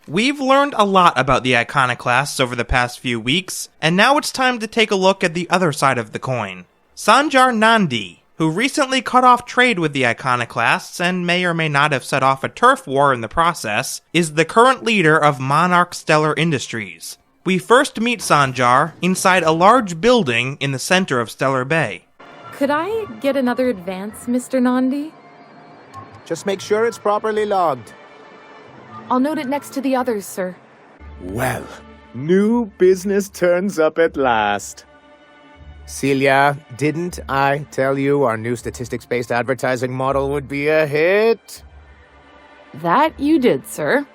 We've learned a lot about the Iconoclasts over the past few weeks, and now it's time to take a look at the other side of the coin. Sanjar Nandi, who recently cut off trade with the Iconoclasts and may or may not have set off a turf war in the process, is the current leader of Monarch Stellar Industries. We first meet Sanjar inside a large building in the center of Stellar Bay. Could I get another advance, Mr. Nandi? Just make sure it's properly logged. I'll note it next to the others, sir. Well, new business turns up at last. Celia, didn't I tell you our new statistics-based advertising model would be a hit? That you did, sir.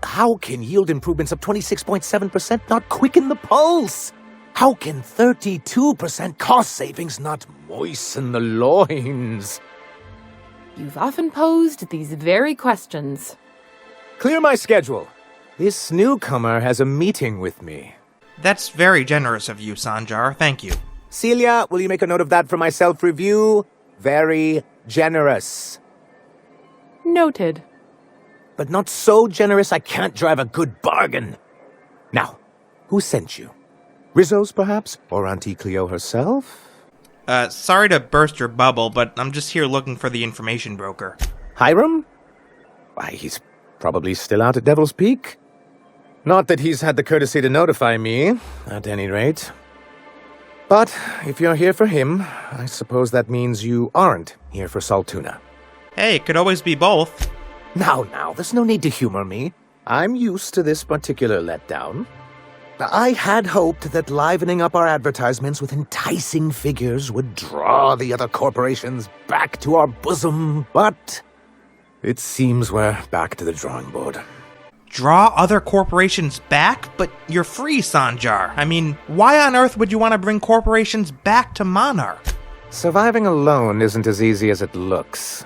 How can yield improvements of 26.7% not quicken the pulse? How can 32% cost savings not moisten the loins? You've often posed these very questions. Clear my schedule. This newcomer has a meeting with me. That's very generous of you, Sanjar. Thank you. Celia, will you make a note of that for my self-review? Very generous. Noted. But not so generous I can't drive a good bargain. Now, who sent you? Rizzo's, perhaps? Or Auntie Cleo herself? Sorry to burst your bubble, but I'm just here looking for the information broker. Hiram? Why, he's probably still out at Devil's Peak. Not that he's had the courtesy to notify me, at any rate. But if you're here for him, I suppose that means you aren't here for Saltuna. Hey, it could always be both. Now, there's no need to humor me. I'm used to this particular letdown. I had hoped that livening up our advertisements with enticing figures would draw the other corporations back to our bosom, but it seems we're back to the drawing board. Draw other corporations back? But you're free, Sanjar. I mean, why on earth would you want to bring corporations back to Monarch? Surviving alone isn't as easy as it looks.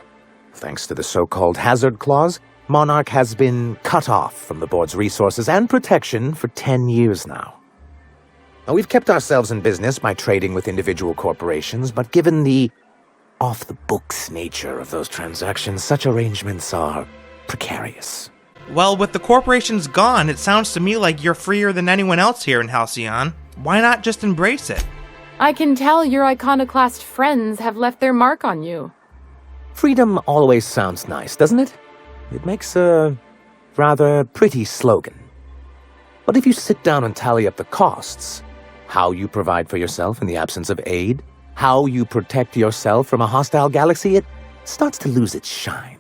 Thanks to the so-called hazard clause, Monarch has been cut off from the board's resources and protection for 10 years now. We've kept ourselves in business by trading with individual corporations, but given the off-the-books nature of those transactions, such arrangements are precarious. Well, with the corporations gone, it sounds to me like you're freer than anyone else here in Halcyon. Why not just embrace it? I can tell your Iconoclast friends have left their mark on you. Freedom always sounds nice, doesn't it? It makes a rather pretty slogan. But if you sit down and tally up the costs, how you provide for yourself in the absence of aid, how you protect yourself from a hostile galaxy, it starts to lose its shine.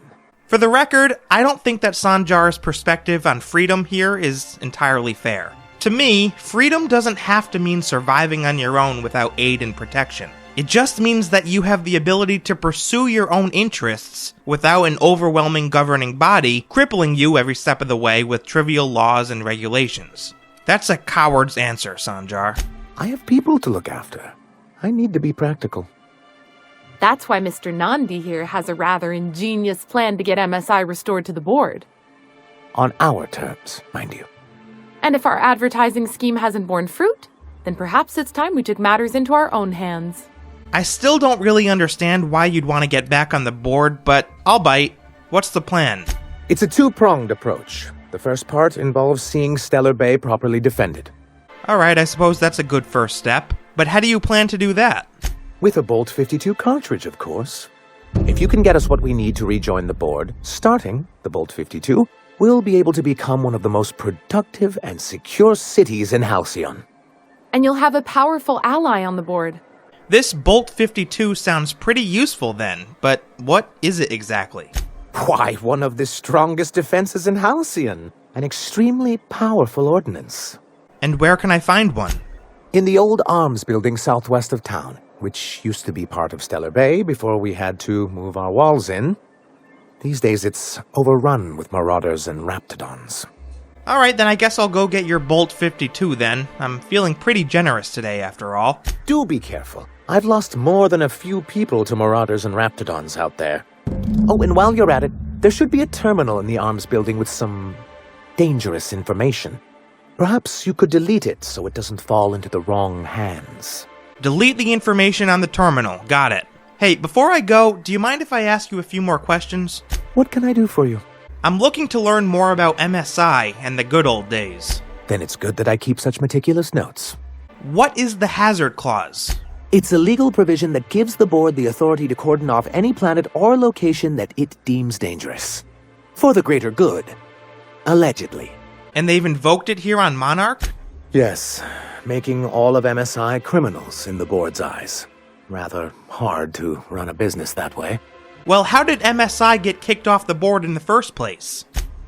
For the record, I don't think that Sanjar's perspective on freedom here is entirely fair. To me, freedom doesn't have to mean surviving on your own without aid and protection. It just means that you have the ability to pursue your own interests without an overwhelming governing body crippling you every step of the way with trivial laws and regulations. That's a coward's answer, Sanjar. I have people to look after. I need to be practical. That's why Mr. Nandi here has a rather ingenious plan to get MSI restored to the board. On our terms, mind you. And if our advertising scheme hasn't borne fruit, then perhaps it's time we took matters into our own hands. I still don't really understand why you'd want to get back on the board, but I'll bite. What's the plan? It's a two-pronged approach. The first part involves seeing Stellar Bay properly defended. Alright, I suppose that's a good first step. But how do you plan to do that? With a Bolt 52 cartridge, of course. If you can get us what we need to rejoin the board, starting the Bolt 52, we'll be able to become one of the most productive and secure cities in Halcyon. And you'll have a powerful ally on the board. This Bolt 52 sounds pretty useful then, but what is it exactly? Why, one of the strongest defenses in Halcyon. An extremely powerful ordnance. And where can I find one? In the old arms building southwest of town, which used to be part of Stellar Bay before we had to move our walls in. These days it's overrun with marauders and raptidons. Alright, then I guess I'll go get your Bolt 52 then. I'm feeling pretty generous today after all. Do be careful. I've lost more than a few people to marauders and raptidons out there. Oh, and while you're at it, there should be a terminal in the arms building with some dangerous information. Perhaps you could delete it so it doesn't fall into the wrong hands. Delete the information on the terminal. Got it. Hey, before I go, do you mind if I ask you a few more questions? What can I do for you? I'm looking to learn more about MSI and the good old days. Then it's good that I keep such meticulous notes. What is the hazard clause? It's a legal provision that gives the board the authority to cordon off any planet or location that it deems dangerous. For the greater good. Allegedly. And they've invoked it here on Monarch? Yes, making all of MSI criminals in the board's eyes. Rather hard to run a business that way. Well, how did MSI get kicked off the board in the first place?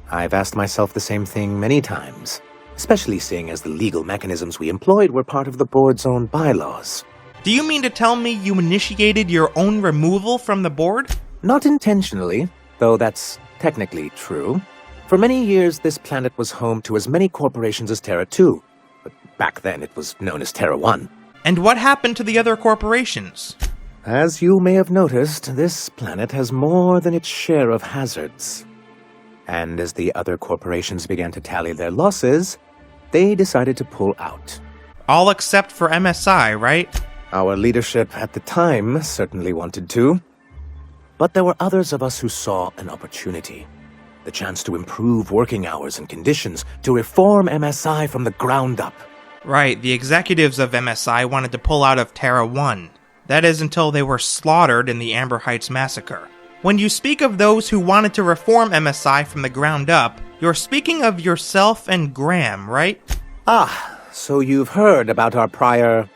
I've asked myself the same thing many times, especially seeing as the legal mechanisms we employed were part of the board's own bylaws. Do you mean to tell me you initiated your own removal from the board? Not intentionally, though that's technically true. For many years, this planet was home to as many corporations as Terra 2, but back then it was known as Terra 1. And what happened to the other corporations? As you may have noticed, this planet has more than its share of hazards. And as the other corporations began to tally their losses, they decided to pull out. All except for MSI, right? Our leadership at the time certainly wanted to. But there were others of us who saw an opportunity. The chance to improve working hours and conditions, to reform MSI from the ground up. Right, the executives of MSI wanted to pull out of Terra 1. That is until they were slaughtered in the Amber Heights massacre. When you speak of those who wanted to reform MSI from the ground up, you're speaking of yourself and Graham, right? Ah, so you've heard about our prior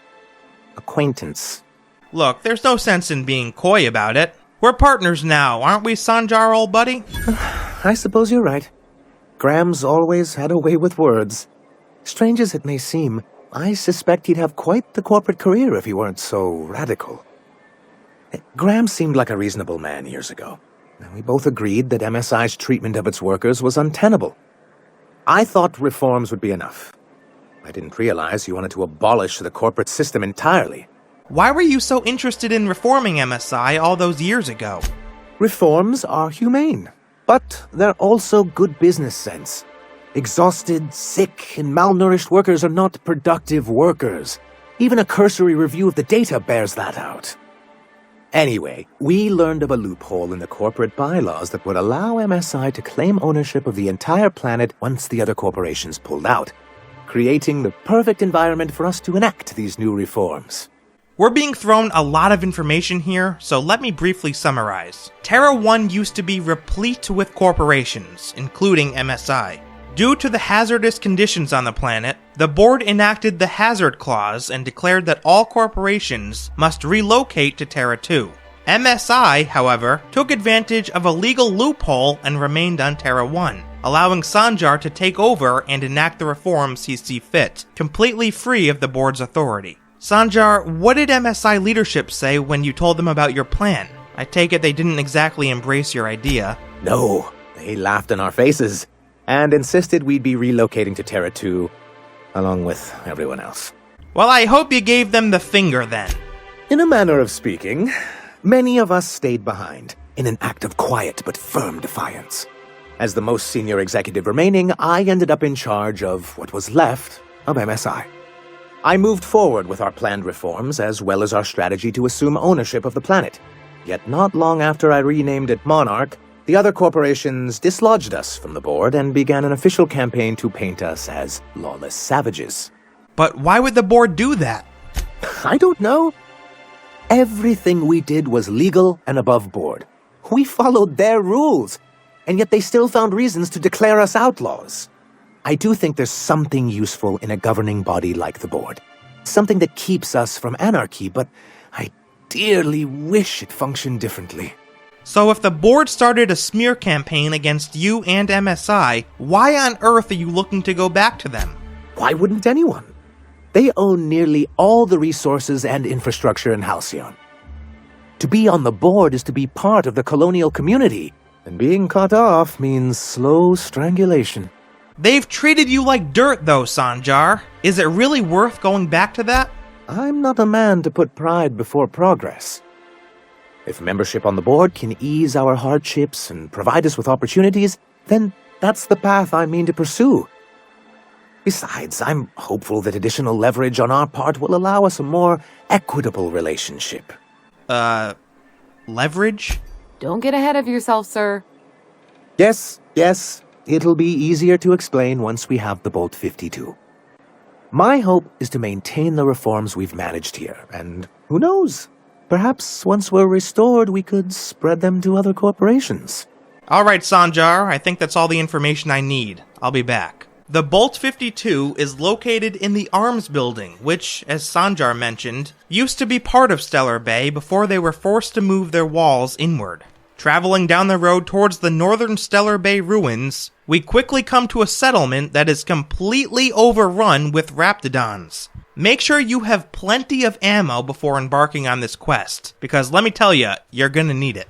acquaintance. Look, there's no sense in being coy about it. We're partners now, aren't we, Sanjar, old buddy? I suppose you're right. Graham's always had a way with words. Strange as it may seem, I suspect he'd have quite the corporate career if he weren't so radical. Graham seemed like a reasonable man years ago. We both agreed that MSI's treatment of its workers was untenable. I thought reforms would be enough. I didn't realize you wanted to abolish the corporate system entirely. Why were you so interested in reforming MSI all those years ago? Reforms are humane, but they're also good business sense. Exhausted, sick, and malnourished workers are not productive workers. Even a cursory review of the data bears that out. Anyway, we learned of a loophole in the corporate bylaws that would allow MSI to claim ownership of the entire planet once the other corporations pulled out, creating the perfect environment for us to enact these new reforms. We're being thrown a lot of information here, so let me briefly summarize. Terra 1 used to be replete with corporations, including MSI. Due to the hazardous conditions on the planet, the board enacted the Hazard Clause and declared that all corporations must relocate to Terra 2. MSI, however, took advantage of a legal loophole and remained on Terra 1, allowing Sanjar to take over and enact the reforms he sees fit, completely free of the board's authority. Sanjar, what did MSI leadership say when you told them about your plan? I take it they didn't exactly embrace your idea. No, they laughed in our faces and insisted we'd be relocating to Terra 2, along with everyone else. Well, I hope you gave them the finger then. In a manner of speaking, many of us stayed behind, in an act of quiet but firm defiance. As the most senior executive remaining, I ended up in charge of what was left of MSI. I moved forward with our planned reforms, as well as our strategy to assume ownership of the planet. Yet not long after I renamed it Monarch, the other corporations dislodged us from the board and began an official campaign to paint us as lawless savages. But why would the board do that? I don't know. Everything we did was legal and above board. We followed their rules, and yet they still found reasons to declare us outlaws. I do think there's something useful in a governing body like the board. Something that keeps us from anarchy, but I dearly wish it functioned differently. So if the board started a smear campaign against you and MSI, why on earth are you looking to go back to them? Why wouldn't anyone? They own nearly all the resources and infrastructure in Halcyon. To be on the board is to be part of the colonial community, and being cut off means slow strangulation. They've treated you like dirt though, Sanjar. Is it really worth going back to that? I'm not a man to put pride before progress. If membership on the board can ease our hardships and provide us with opportunities, then that's the path I mean to pursue. Besides, I'm hopeful that additional leverage on our part will allow us a more equitable relationship. Leverage? Don't get ahead of yourself, sir. Yes, it'll be easier to explain once we have the Bolt 52. My hope is to maintain the reforms we've managed here, and who knows? Perhaps once we're restored, we could spread them to other corporations. Alright, Sanjar, I think that's all the information I need. I'll be back. The Bolt 52 is located in the Arms Building, which, as Sanjar mentioned, used to be part of Stellar Bay before they were forced to move their walls inward. Traveling down the road towards the northern Stellar Bay ruins, we quickly come to a settlement that is completely overrun with raptidons. Make sure you have plenty of ammo before embarking on this quest, because let me tell you, you're gonna need it.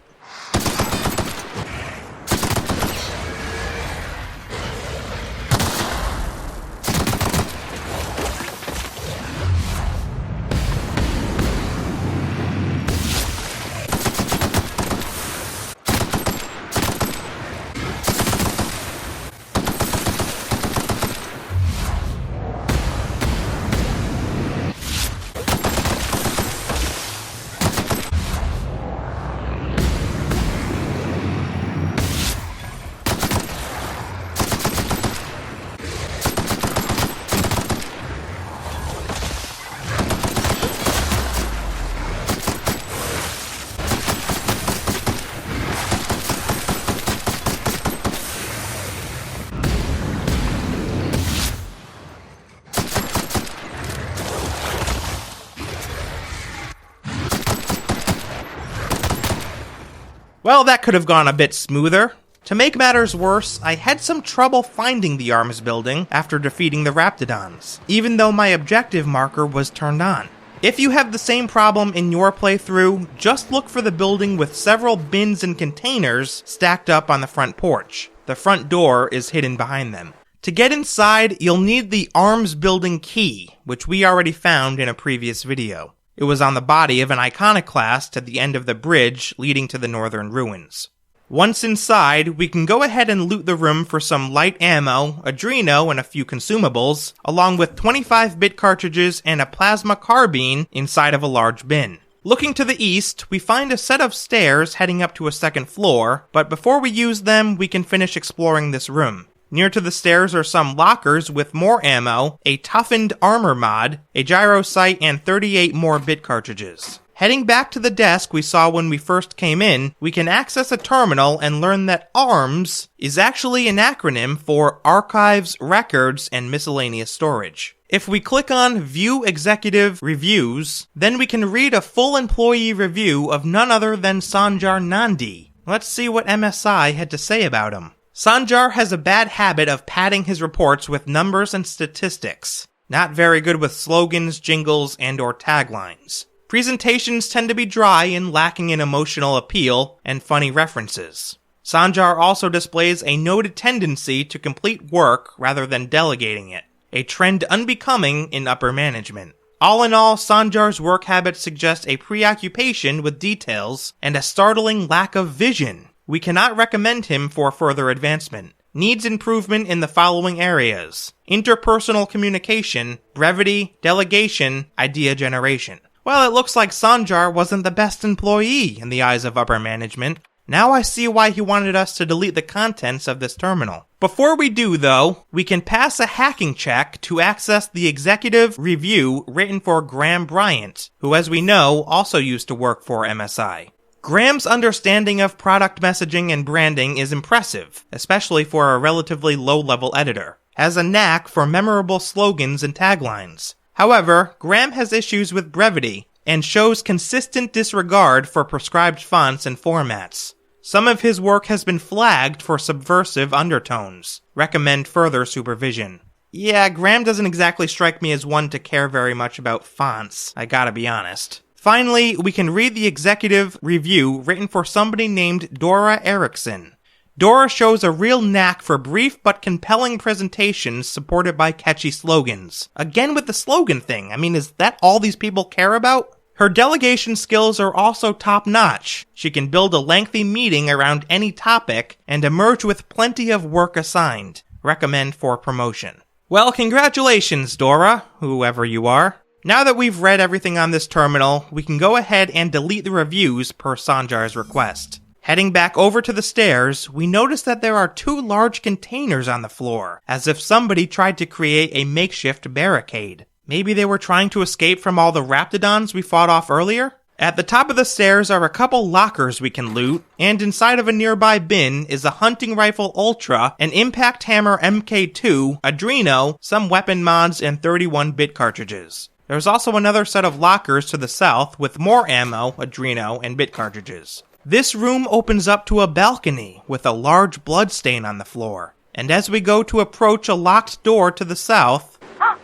Well, that could have gone a bit smoother. To make matters worse, I had some trouble finding the Arms Building after defeating the Raptidons, even though my objective marker was turned on. If you have the same problem in your playthrough, just look for the building with several bins and containers stacked up on the front porch. The front door is hidden behind them. To get inside, you'll need the Arms Building key, which we already found in a previous video. It was on the body of an Iconoclast at the end of the bridge leading to the northern ruins. Once inside, we can go ahead and loot the room for some light ammo, Adreno, and a few consumables, along with 25-bit cartridges and a plasma carbine inside of a large bin. Looking to the east, we find a set of stairs heading up to a second floor, but before we use them, we can finish exploring this room. Near to the stairs are some lockers with more ammo, a toughened armor mod, a gyro sight, and 38 more bit cartridges. Heading back to the desk we saw when we first came in, we can access a terminal and learn that ARMS is actually an acronym for Archives, Records, and Miscellaneous Storage. If we click on View Executive Reviews, then we can read a full employee review of none other than Sanjar Nandi. Let's see what MSI had to say about him. Sanjar has a bad habit of padding his reports with numbers and statistics. Not very good with slogans, jingles, and/or taglines. Presentations tend to be dry and lacking in emotional appeal and funny references. Sanjar also displays a noted tendency to complete work rather than delegating it, a trend unbecoming in upper management. All in all, Sanjar's work habits suggest a preoccupation with details and a startling lack of vision. We cannot recommend him for further advancement. Needs improvement in the following areas: interpersonal communication, brevity, delegation, idea generation. Well, it looks like Sanjar wasn't the best employee in the eyes of upper management. Now I see why he wanted us to delete the contents of this terminal. Before we do, though, we can pass a hacking check to access the executive review written for Graham Bryant, who, as we know, also used to work for MSI. Graham's understanding of product messaging and branding is impressive, especially for a relatively low-level editor. Has a knack for memorable slogans and taglines. However, Graham has issues with brevity, and shows consistent disregard for prescribed fonts and formats. Some of his work has been flagged for subversive undertones. Recommend further supervision. Yeah, Graham doesn't exactly strike me as one to care very much about fonts, I gotta be honest. Finally, we can read the executive review written for somebody named Dora Erickson. Dora shows a real knack for brief but compelling presentations supported by catchy slogans. Again with the slogan thing, I mean, is that all these people care about? Her delegation skills are also top-notch. She can build a lengthy meeting around any topic and emerge with plenty of work assigned. Recommend for promotion. Well, congratulations, Dora, whoever you are. Now that we've read everything on this terminal, we can go ahead and delete the reviews per Sanjar's request. Heading back over to the stairs, we notice that there are 2 large containers on the floor, as if somebody tried to create a makeshift barricade. Maybe they were trying to escape from all the raptidons we fought off earlier? At the top of the stairs are a couple lockers we can loot, and inside of a nearby bin is a hunting rifle Ultra, an Impact Hammer MK2, Adreno, some weapon mods, and 31-bit cartridges. There's also another set of lockers to the south with more ammo, Adreno, and bit cartridges. This room opens up to a balcony with a large bloodstain on the floor, and as we go to approach a locked door to the south... Oh!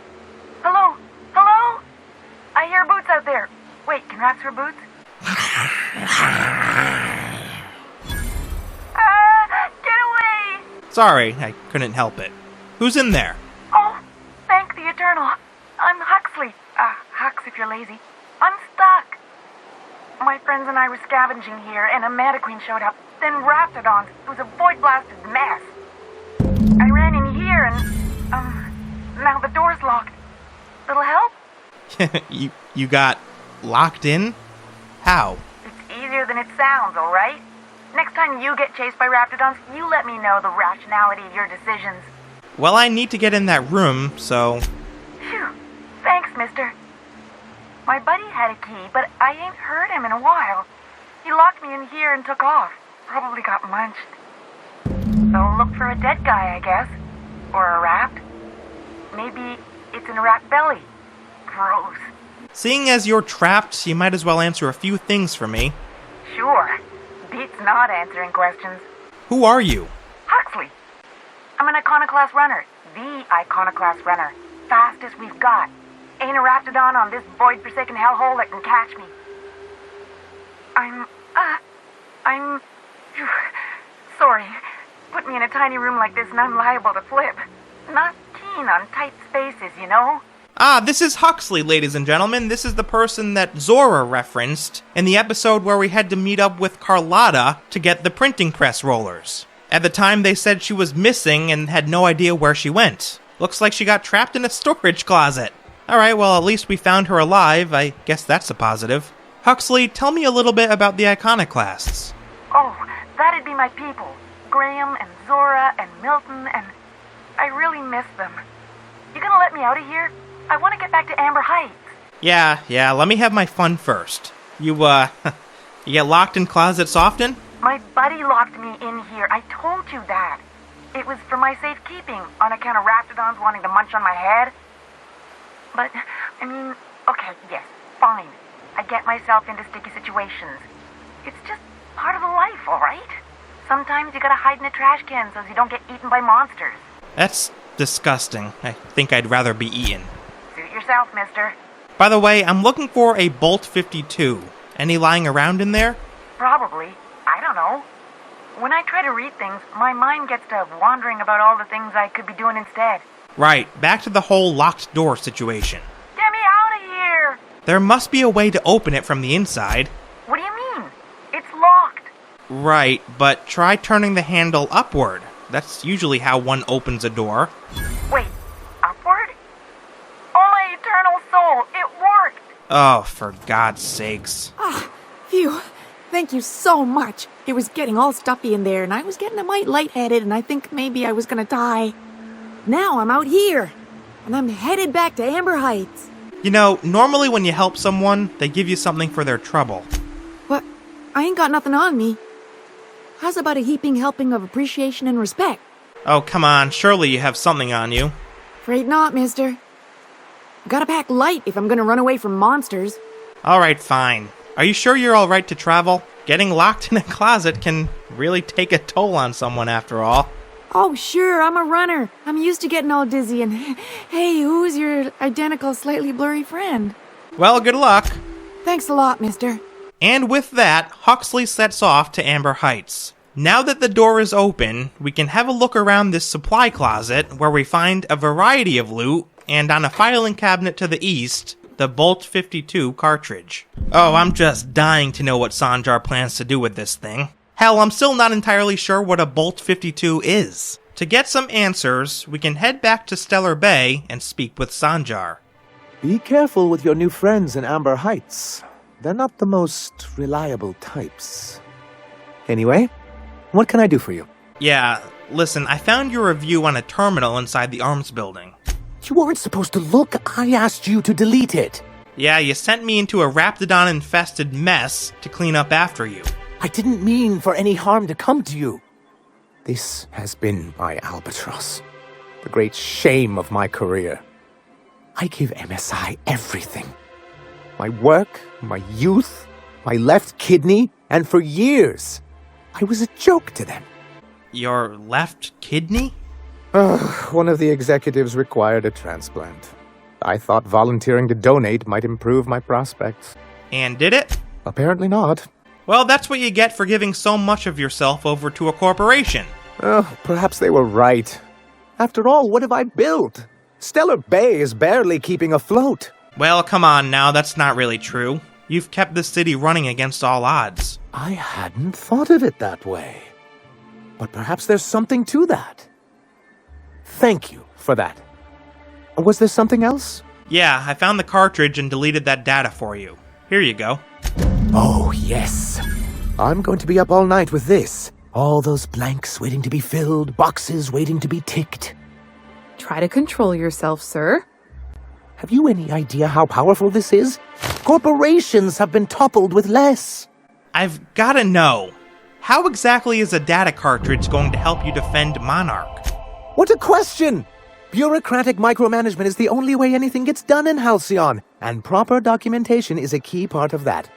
Hello? Hello? I hear boots out there. Wait, can rats wear boots? Get away! Sorry, I couldn't help it. Who's in there? Oh, thank the Eternal. I'm Huxley. Hux if you're lazy. I'm stuck. My friends and I were scavenging here, and a Manta Queen showed up. Then Raptidons. It was a void-blasted mess. I ran in here, and, now the door's locked. Little help? You got locked in? How? It's easier than it sounds, all right? Next time you get chased by Raptidons, you let me know the rationality of your decisions. Well, I need to get in that room, so... Phew. Thanks, mister. My buddy had a key, but I ain't heard him in a while. He locked me in here and took off. Probably got munched. So look for a dead guy, I guess. Or a rat. Maybe it's in a rat belly. Gross. Seeing as you're trapped, you might as well answer a few things for me. Sure. Beats not answering questions. Who are you? Huxley. I'm an Iconoclast runner. The Iconoclast runner. Fastest we've got. Ain't a Raptidon on this void-forsaken hellhole that can catch me. Phew, sorry. Put me in a tiny room like this and I'm liable to flip. Not keen on tight spaces, you know? This is Huxley, ladies and gentlemen. This is the person that Zora referenced in the episode where we had to meet up with Carlotta to get the printing press rollers. At the time, they said she was missing and had no idea where she went. Looks like she got trapped in a storage closet. Alright, well, at least we found her alive. I guess that's a positive. Huxley, tell me a little bit about the Iconoclasts. Oh, that'd be my people. Graham and Zora and Milton, and I really miss them. You gonna let me out of here? I want to get back to Amber Heights. Yeah, let me have my fun first. You get locked in closets often? My buddy locked me in here. I told you that. It was for my safekeeping, on account of Raptidons wanting to munch on my head. But, okay, yes, fine. I get myself into sticky situations. It's just part of the life, all right? Sometimes you gotta hide in a trash can so you don't get eaten by monsters. That's disgusting. I think I'd rather be eaten. Suit yourself, mister. By the way, I'm looking for a Bolt 52. Any lying around in there? Probably. I don't know. When I try to read things, my mind gets to wandering about all the things I could be doing instead. Right, back to the whole locked door situation. Get me out of here! There must be a way to open it from the inside. What do you mean? It's locked. Right, but try turning the handle upward. That's usually how one opens a door. Wait, upward? Oh my eternal soul, it worked! Oh, for God's sakes. Phew. Thank you so much. It was getting all stuffy in there, and I was getting a mite lightheaded, and I think maybe I was gonna die. Now I'm out here, and I'm headed back to Amber Heights. You know, normally when you help someone, they give you something for their trouble. But I ain't got nothing on me. How's about a heaping helping of appreciation and respect? Oh, come on, surely you have something on you. Afraid not, mister. Gotta pack light if I'm gonna run away from monsters. Alright, fine. Are you sure you're alright to travel? Getting locked in a closet can really take a toll on someone after all. Oh, sure, I'm a runner. I'm used to getting all dizzy and... Hey, who's your identical, slightly blurry friend? Well, good luck. Thanks a lot, mister. And with that, Huxley sets off to Amber Heights. Now that the door is open, we can have a look around this supply closet where we find a variety of loot, and on a filing cabinet to the east, the Bolt 52 cartridge. Oh, I'm just dying to know what Sanjar plans to do with this thing. Hell, I'm still not entirely sure what a Bolt 52 is. To get some answers, we can head back to Stellar Bay and speak with Sanjar. Be careful with your new friends in Amber Heights. They're not the most reliable types. Anyway, what can I do for you? Yeah, listen, I found your review on a terminal inside the arms building. You weren't supposed to look. I asked you to delete it. Yeah, you sent me into a Raptidon-infested mess to clean up after you. I didn't mean for any harm to come to you. This has been my albatross. The great shame of my career. I give MSI everything. My work, my youth, my left kidney, and for years, I was a joke to them. Your left kidney? One of the executives required a transplant. I thought volunteering to donate might improve my prospects. And did it? Apparently not. Well, that's what you get for giving so much of yourself over to a corporation. Perhaps they were right. After all, what have I built? Stellar Bay is barely keeping afloat. Well, come on now, that's not really true. You've kept the city running against all odds. I hadn't thought of it that way. But perhaps there's something to that. Thank you for that. Was there something else? Yeah, I found the cartridge and deleted that data for you. Here you go. Oh, yes. I'm going to be up all night with this. All those blanks waiting to be filled, boxes waiting to be ticked. Try to control yourself, sir. Have you any idea how powerful this is? Corporations have been toppled with less. I've gotta know. How exactly is a data cartridge going to help you defend Monarch? What a question! Bureaucratic micromanagement is the only way anything gets done in Halcyon, and proper documentation is a key part of that.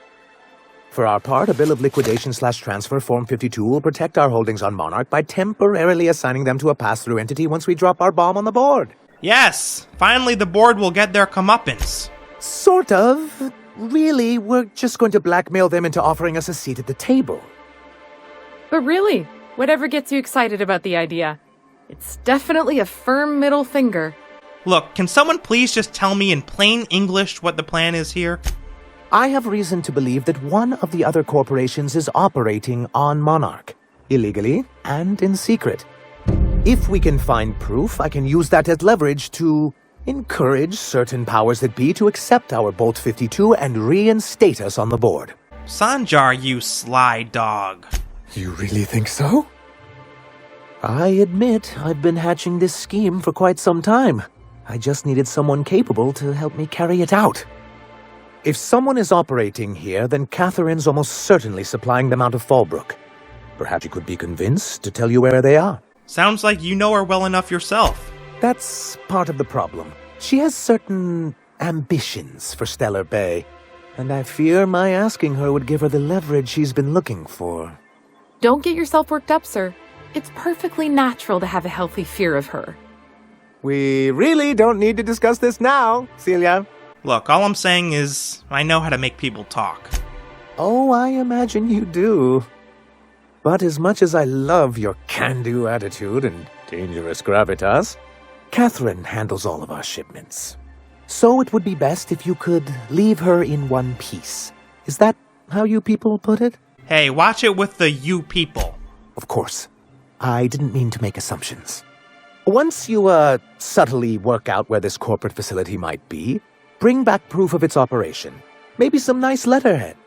For our part, a bill of liquidation/transfer Form 52 will protect our holdings on Monarch by temporarily assigning them to a pass-through entity once we drop our bomb on the board. Yes! Finally the board will get their comeuppance. Sort of. Really, we're just going to blackmail them into offering us a seat at the table. But really, whatever gets you excited about the idea, it's definitely a firm middle finger. Look, can someone please just tell me in plain English what the plan is here? I have reason to believe that one of the other corporations is operating on Monarch, illegally and in secret. If we can find proof, I can use that as leverage to encourage certain powers that be to accept our Bolt 52 and reinstate us on the board. Sanjar, you sly dog. You really think so? I admit I've been hatching this scheme for quite some time. I just needed someone capable to help me carry it out. If someone is operating here, then Catherine's almost certainly supplying them out of Fallbrook. Perhaps you could be convinced to tell you where they are. Sounds like you know her well enough yourself. That's part of the problem. She has certain ambitions for Stellar Bay, and I fear my asking her would give her the leverage she's been looking for. Don't get yourself worked up, sir. It's perfectly natural to have a healthy fear of her. We really don't need to discuss this now, Celia. Look, all I'm saying is, I know how to make people talk. Oh, I imagine you do. But as much as I love your can-do attitude and dangerous gravitas, Catherine handles all of our shipments. So it would be best if you could leave her in one piece. Is that how you people put it? Hey, watch it with the you people. Of course. I didn't mean to make assumptions. Once you, subtly work out where this corporate facility might be, bring back proof of its operation. Maybe some nice letterhead.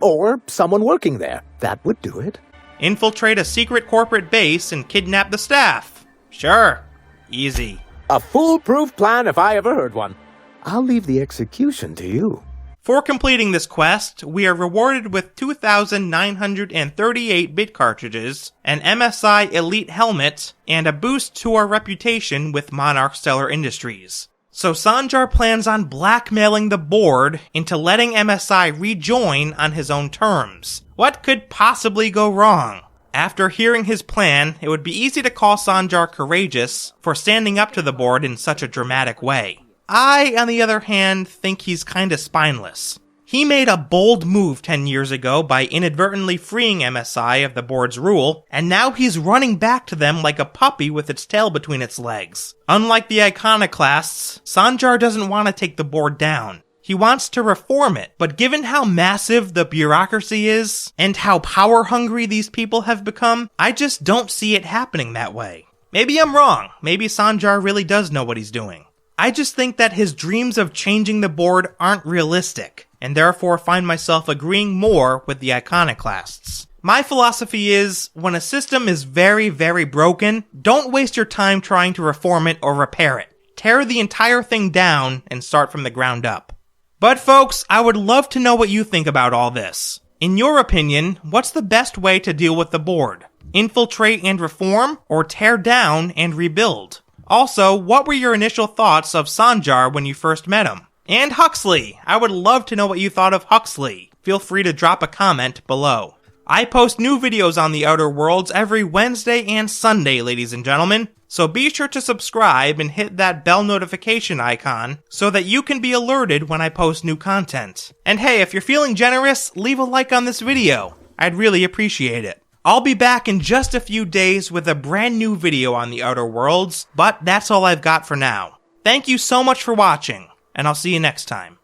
Or someone working there. That would do it. Infiltrate a secret corporate base and kidnap the staff. Sure. Easy. A foolproof plan if I ever heard one. I'll leave the execution to you. For completing this quest, we are rewarded with 2,938 bit cartridges, an MSI Elite helmet, and a boost to our reputation with Monarch Stellar Industries. So Sanjar plans on blackmailing the board into letting MSI rejoin on his own terms. What could possibly go wrong? After hearing his plan, it would be easy to call Sanjar courageous for standing up to the board in such a dramatic way. I, on the other hand, think he's kinda spineless. He made a bold move 10 years ago by inadvertently freeing MSI of the board's rule, and now he's running back to them like a puppy with its tail between its legs. Unlike the Iconoclasts, Sanjar doesn't want to take the board down. He wants to reform it, but given how massive the bureaucracy is, and how power-hungry these people have become, I just don't see it happening that way. Maybe I'm wrong. Maybe Sanjar really does know what he's doing. I just think that his dreams of changing the board aren't realistic, and therefore find myself agreeing more with the Iconoclasts. My philosophy is, when a system is very, very broken, don't waste your time trying to reform it or repair it. Tear the entire thing down and start from the ground up. But folks, I would love to know what you think about all this. In your opinion, what's the best way to deal with the board? Infiltrate and reform, or tear down and rebuild? Also, what were your initial thoughts of Sanjar when you first met him? And Huxley! I would love to know what you thought of Huxley. Feel free to drop a comment below. I post new videos on the Outer Worlds every Wednesday and Sunday, ladies and gentlemen, so be sure to subscribe and hit that bell notification icon so that you can be alerted when I post new content. And hey, if you're feeling generous, leave a like on this video. I'd really appreciate it. I'll be back in just a few days with a brand new video on the Outer Worlds, but that's all I've got for now. Thank you so much for watching, and I'll see you next time.